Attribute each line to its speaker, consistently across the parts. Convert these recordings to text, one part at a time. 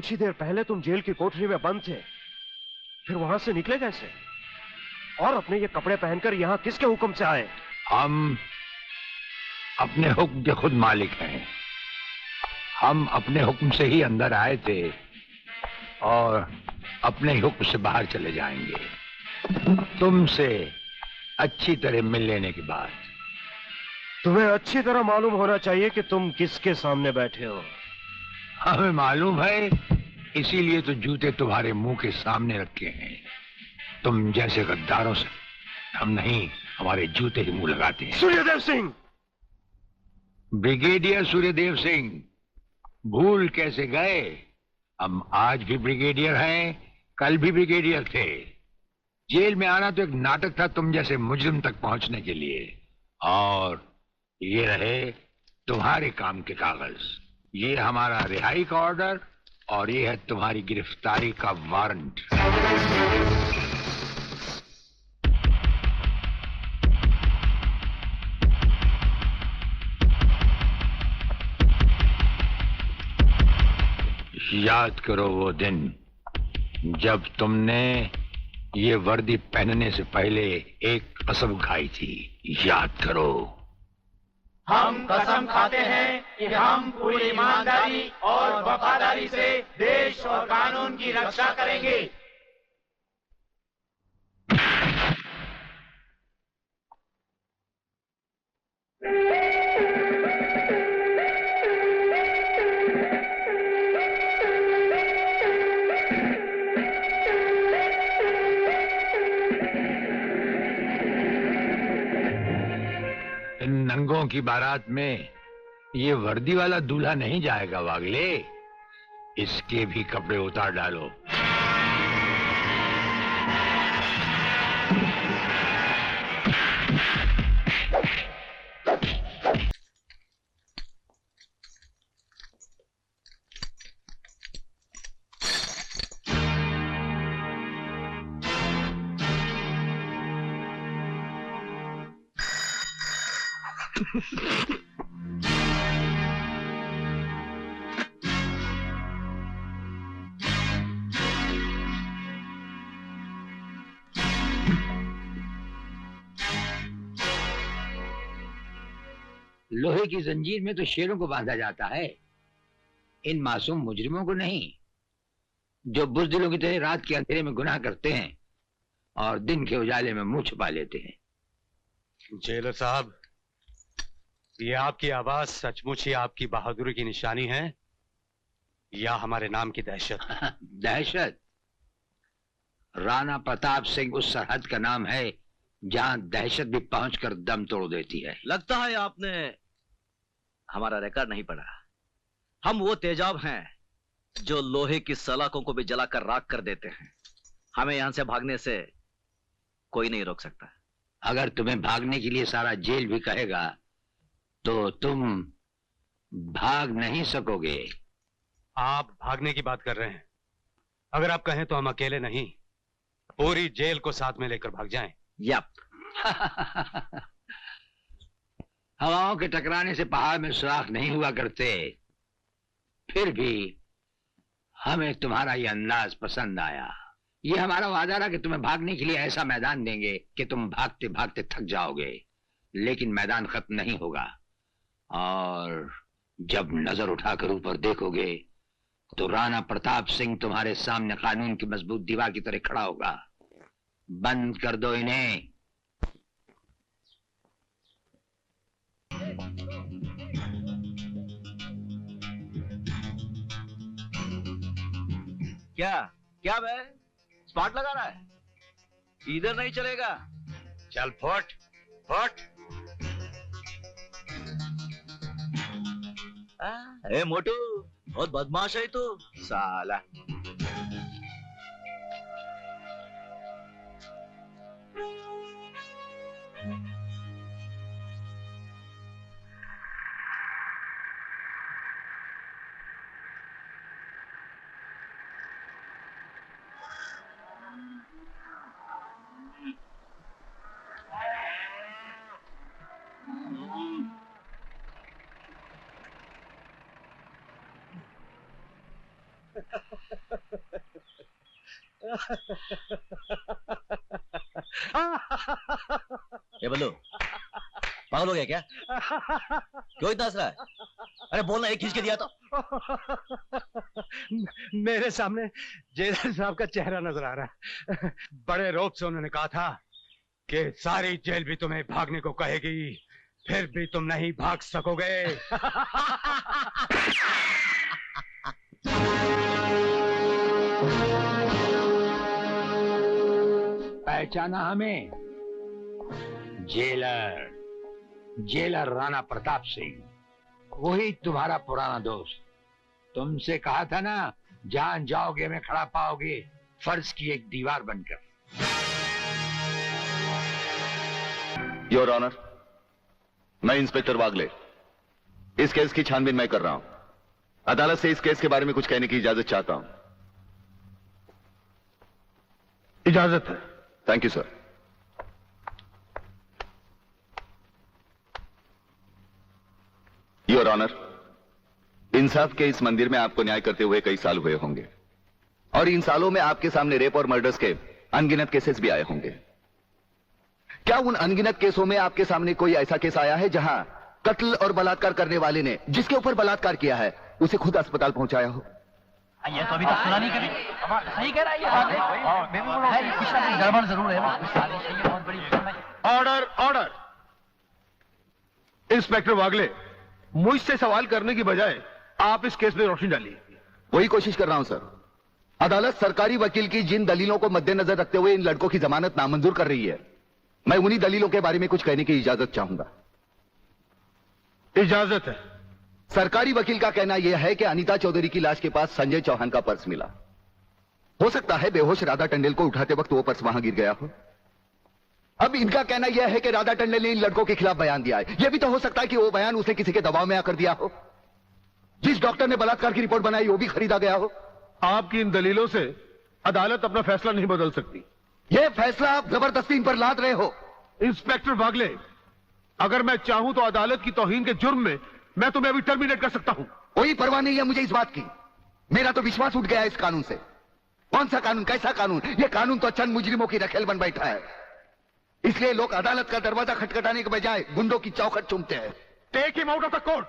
Speaker 1: कुछ ही देर पहले तुम जेल की कोठरी में बंद थे, फिर वहां से निकले कैसे? और अपने ये कपड़े पहनकर यहाँ किसके हुक्म से आए?
Speaker 2: हम अपने हुक्म के खुद मालिक हैं। हम अपने हुक्म से ही अंदर आए थे और अपने ही हुक्म से बाहर चले जाएंगे, तुमसे अच्छी तरह मिल लेने के बाद।
Speaker 1: तुम्हें अच्छी तरह मालूम होना चाहिए कि तुम किसके सामने बैठे हो।
Speaker 2: हमें मालूम है, इसीलिए तो जूते तुम्हारे मुंह के सामने रखे हैं। तुम जैसे गद्दारों से हम नहीं, हमारे जूते ही मुंह लगाते हैं।
Speaker 1: सूर्यदेव सिंह!
Speaker 2: ब्रिगेडियर सूर्यदेव सिंह, भूल कैसे गए? हम आज भी ब्रिगेडियर हैं, कल भी ब्रिगेडियर थे। जेल में आना तो एक नाटक था तुम जैसे मुजरिम तक पहुंचने के लिए। और ये रहे तुम्हारे काम के कागज। ये हमारा रिहाई का ऑर्डर और ये है तुम्हारी गिरफ्तारी का वारंट। याद करो वो दिन जब तुमने ये वर्दी पहनने से पहले एक कसम खाई थी। याद करो।
Speaker 3: हम कसम खाते हैं कि हम पूरी ईमानदारी और वफादारी से देश और कानून की रक्षा करेंगे।
Speaker 2: इन नंगों की बारात में ये वर्दी वाला दूल्हा नहीं जाएगा वागले। इसके भी कपड़े उतार डालो। लोहे की जंजीर में तो शेरों को बांधा जाता है, इन मासूम मुजरिमों को नहीं, जो बुज़दिलों की तरह रात के अंधेरे में गुनाह करते हैं और दिन के उजाले में मुंह छुपा लेते हैं।
Speaker 4: जेलर साहब, ये आपकी आवाज सचमुच ही आपकी बहादुरी की निशानी है या हमारे नाम की दहशत?
Speaker 2: दहशत? राणा प्रताप सिंह उस सरहद का नाम है जहां दहशत भी पहुंचकर दम तोड़ देती है।
Speaker 5: लगता है आपने हमारा रिकॉर्ड नहीं पढ़ा। हम वो तेजाब हैं जो लोहे की सलाखों को भी जलाकर राख कर देते हैं। हमें यहां से भागने से कोई नहीं रोक सकता।
Speaker 2: अगर तुम्हें भागने के लिए सारा जेल भी कहेगा तो तुम भाग नहीं सकोगे।
Speaker 4: आप भागने की बात कर रहे हैं? अगर आप कहें तो हम अकेले नहीं, पूरी जेल को साथ में लेकर भाग जाएं।
Speaker 5: यप।
Speaker 2: हवाओं के टकराने से पहाड़ में सुराख नहीं हुआ करते। फिर भी हमें तुम्हारा यह अंदाज पसंद आया। ये हमारा वादा रहा कि तुम्हें भागने के लिए ऐसा मैदान देंगे कि तुम भागते भागते थक जाओगे, लेकिन मैदान खत्म नहीं होगा। और जब नजर उठाकर ऊपर देखोगे तो राणा प्रताप सिंह तुम्हारे सामने कानून की मजबूत दीवार की तरह खड़ा होगा। बंद कर दो इन्हें।
Speaker 5: क्या क्या बे, स्पॉट लगा रहा है? इधर नहीं चलेगा।
Speaker 4: चल फुट फुट।
Speaker 5: ए मोटू, बहुत बदमाश है तू साला। ये बल्लू पागल हो गया क्या? क्यों इतना हंस रहा है? अरे बोलना, एक खींच के दिया तो।
Speaker 4: मेरे सामने जेलर साहब का चेहरा नजर आ रहा है। बड़े रौब से उन्होंने कहा था कि सारी जेल भी तुम्हें भागने को कहेगी, फिर भी तुम नहीं भाग सकोगे।
Speaker 2: पहचाना हमें? जेलर राणा प्रताप सिंह, वही तुम्हारा पुराना दोस्त। तुमसे कहा था ना, जान जाओगे में खड़ा पाओगे, फर्ज की एक दीवार बनकर।
Speaker 6: योर ऑनर, मैं इंस्पेक्टर वागले इस केस की छानबीन मैं कर रहा हूं। अदालत से इस केस के बारे में कुछ कहने की इजाजत चाहता हूं।
Speaker 1: इजाजत है।
Speaker 6: Thank you sir. Your honour, इंसाफ के इस मंदिर में आपको न्याय करते हुए कई साल हुए होंगे और इन सालों में आपके सामने रेप और मर्डर्स के अनगिनत केसेस भी आए होंगे। क्या उन अनगिनत केसों में आपके सामने कोई ऐसा केस आया है जहां कत्ल और बलात्कार करने वाले ने जिसके ऊपर बलात्कार किया है उसे खुद अस्पताल पहुंचाया हो?
Speaker 3: ये तो अभी तक सुना नहीं कभी। सही कह रहा है ये बात है, गड़बड़ जरूर है। बहुत बड़ी
Speaker 1: ऑर्डर, ऑर्डर। इंस्पेक्टर वागले, मुझसे सवाल करने की बजाय आप इस केस में रोशनी डालिए।
Speaker 6: वही कोशिश कर रहा हूं सर। अदालत सरकारी वकील की जिन दलीलों को मद्देनजर रखते हुए इन लड़कों की जमानत नामंजूर कर रही है, मैं उन्हीं दलीलों के बारे में कुछ कहने की इजाजत चाहूंगा।
Speaker 1: इजाजत है।
Speaker 6: सरकारी वकील का कहना यह है कि अनीता चौधरी की लाश के पास संजय चौहान का पर्स मिला। हो सकता है बेहोश राधा टंडेल को उठाते वक्त वो पर्स वहां गिर गया हो। अब इनका कहना यह है कि राधा टंडेल ने इन लड़कों के खिलाफ बयान दिया है। यह भी तो हो सकता है कि वो बयान उसने किसी के दबाव में आकर दिया हो। जिस डॉक्टर ने बलात्कार की रिपोर्ट बनाई वो भी खरीदा गया हो।
Speaker 1: आपकी इन दलीलों से अदालत अपना फैसला नहीं बदल सकती।
Speaker 6: यह फैसला आप जबरदस्ती इन पर लाद रहे हो।
Speaker 1: इंस्पेक्टर वागले, अगर मैं चाहूं तो अदालत की तौहीन के जुर्म में मैं तुम्हें अभी टर्मिनेट कर सकता हूं।
Speaker 6: कोई परवाह नहीं है मुझे इस बात की। मेरा तो विश्वास उठ गया है इस कानून से। कौन सा कानून, कैसा कानून? यह कानून तो चंद मुजरिमों की रखेल बन बैठा है। इसलिए लोग अदालत का दरवाजा खटखटाने के बजाय गुंडों की चौखट चूमते हैं।
Speaker 1: Take him out of the court.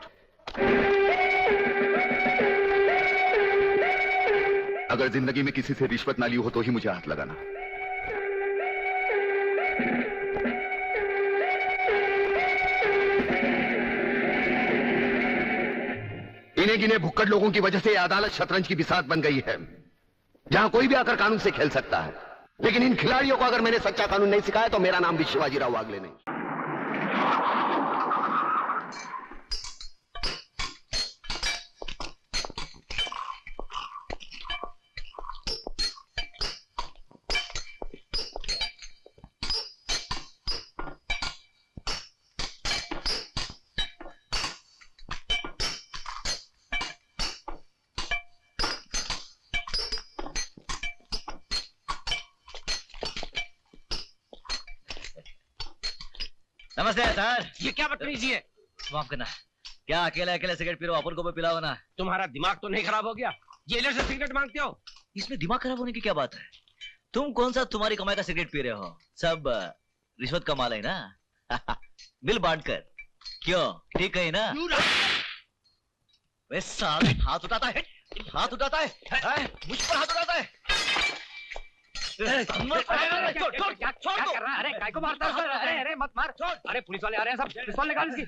Speaker 6: अगर जिंदगी में किसी से रिश्वत ना ली हो तो ही मुझे हाथ लगाना। इन्हें गिने भुक्कड़ लोगों की वजह से यह अदालत शतरंज की बिसात बन गई है, जहां कोई भी आकर कानून से खेल सकता है। लेकिन इन खिलाड़ियों को अगर मैंने सच्चा कानून नहीं सिखाया तो मेरा नाम भी शिवाजीराव वागले नहीं।
Speaker 5: नमस्ते सर।
Speaker 7: ये क्या बदतमीजी है?
Speaker 5: माफ करना। क्या अकेले अकेले सिगरेट पी रहे हो? अपन को भी पिलाओ ना।
Speaker 7: तुम्हारा दिमाग तो नहीं खराब हो गया? जेलर से सिगरेट मांगते हो?
Speaker 5: इसमें दिमाग खराब होने की क्या बात है? तुम कौन सा तुम्हारी कमाई का सिगरेट पी रहे हो? सब रिश्वत का माल है ना। बिल बांट कर। क्यों, ठीक है ना? वे साले हाथ उठाता है, हाथ उठाता है, मुझ पर हाथ उठाता है।
Speaker 7: क्या कर रहा है? अरे काय को मारता है? अरे अरे मत मार। अरे पुलिस वाले आ रहे हैं सब। पिस्तौल निकाल इसकी।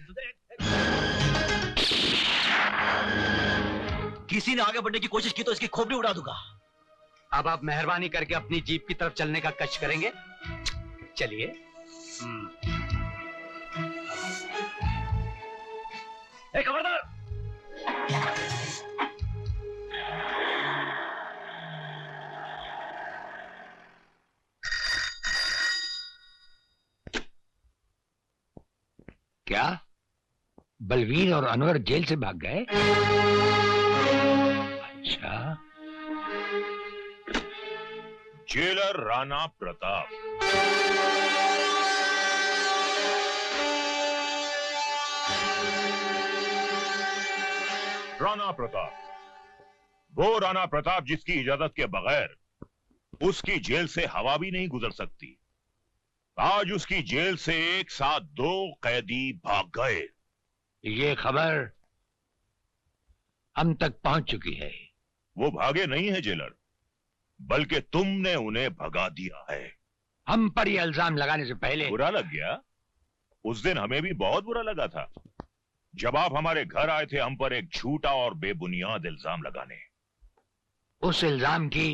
Speaker 5: किसी ने आगे बढ़ने की कोशिश की तो इसकी खोपड़ी उड़ा दूंगा।
Speaker 4: अब आप मेहरबानी करके अपनी जीप की तरफ चलने का कष्ट करेंगे? चलिए।
Speaker 5: खबरदार।
Speaker 2: क्या बलवीर और अनवर जेल से भाग गए? अच्छा।
Speaker 8: जेलर राणा प्रताप। राणा प्रताप, वो राणा प्रताप जिसकी इजाजत के बगैर उसकी जेल से हवा भी नहीं गुजर सकती। आज उसकी जेल से एक साथ 2 कैदी भाग गए।
Speaker 2: ये खबर हम तक पहुंच चुकी है।
Speaker 8: वो भागे नहीं है जेलर, बल्कि तुमने उन्हें भगा दिया है।
Speaker 2: हम पर ये इल्जाम लगाने से पहले
Speaker 8: बुरा लग गया? उस दिन हमें भी बहुत बुरा लगा था जब आप हमारे घर आए थे हम पर एक झूठा और बेबुनियाद इल्जाम लगाने।
Speaker 2: उस इल्जाम की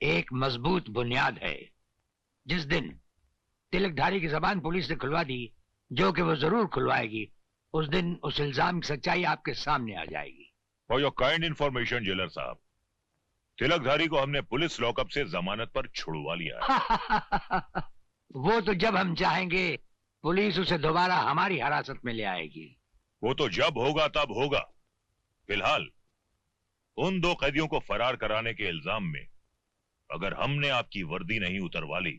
Speaker 2: एक मजबूत बुनियाद है। जिस दिन तिलकधारी की जबान पुलिस ने खुलवा दी, जो कि वो जरूर खुलवाएगी, उस दिन उस इल्जाम की सच्चाई आपके सामने आ जाएगी।
Speaker 8: For your kind information jailer साहब, तिलकधारी को हमने पुलिस लॉकअप से जमानत पर छुड़वा लिया है।
Speaker 2: वो तो जब हम चाहेंगे पुलिस उसे दोबारा हमारी हिरासत में ले आएगी।
Speaker 8: वो तो जब होगा तब होगा। फिलहाल उन 2 कैदियों को फरार कराने के इल्जाम में अगर हमने आपकी वर्दी नहीं उतरवा ली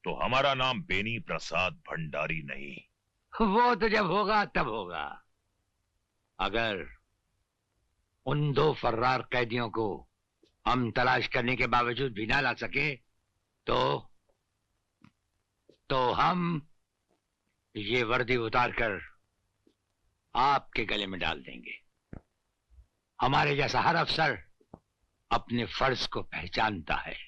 Speaker 8: तो हमारा नाम बेनी प्रसाद भंडारी नहीं।
Speaker 2: वो तो जब होगा तब होगा। अगर उन 2 फर्रार कैदियों को हम तलाश करने के बावजूद भी ना ला सके तो हम ये वर्दी उतारकर आपके गले में डाल देंगे। हमारे जैसा हर अफसर अपने फर्ज को पहचानता है।